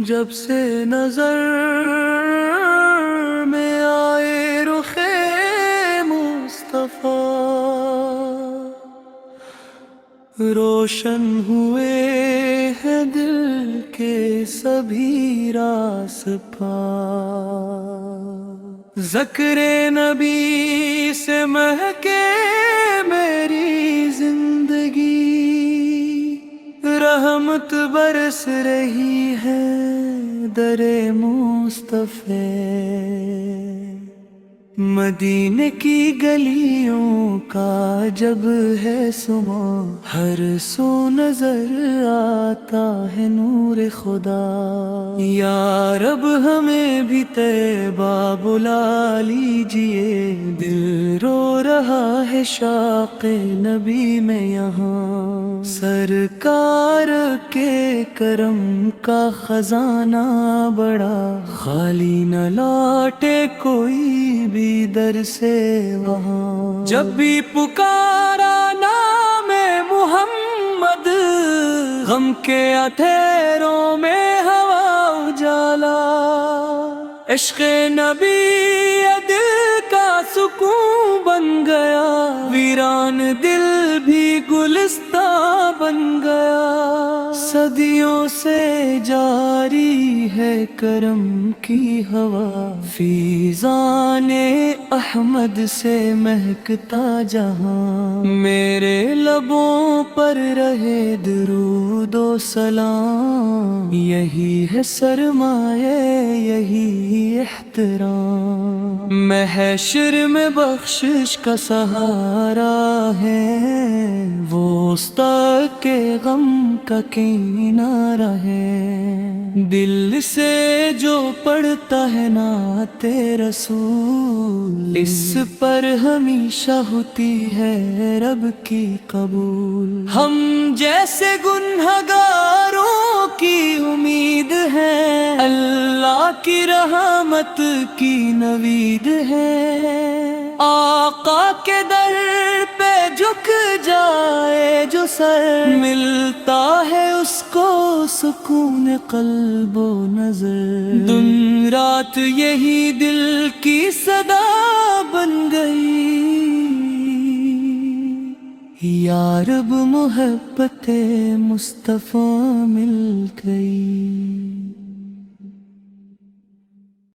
جب سے نظر میں آئے رخ مصطفیٰ، روشن ہوئے ہیں دل کے سبھی راز پا، ذکر نبی سے مہکے میری زندگی، رحمت برس رہی ہے در مصطفی، مدینے کی گلیوں کا جب ہے سما، ہر سو نظر آتا ہے نور خدا، یا رب ہمیں بھی طیبہ بلا لیجئے، دل رو رہا ہے شوق نبی میں یہاں، سرکار کے کرم کا خزانہ بڑا، خالی نہ لوٹے کوئی بھی در سے وہاں، جب بھی پکارا نام محمد، غم کے اندھیروں میں ہوا اجالا، عشق نبی دل کا سکون بن گیا، ویران دل بھی گلستان بن گیا، صدیوں سے جاری ہے کرم کی ہوا، فیضان احمد سے مہکتا جہاں، میرے لبوں پر رہے درود و سلام، یہی ہے سرمایہ یہی احترام، محشر میں بخشش کا سہارا ہے، وہ وسطی کے غم کا کنارہ ہے، دل سے جو پڑھتا ہے نعت رسول، اس پر ہمیشہ ہوتی ہے رب کی قبول، ہم جیسے گنہگاروں کی امید ہے، اللہ کی رحمت کی نوید ہے، آقا کے در پہ جھک جائے جو سر، ملتا ہے اس کو سکون قلب و نظر، دن رات یہی دل کی صدا بن گئی، یا رب محبت مصطفیٰ مل گئی۔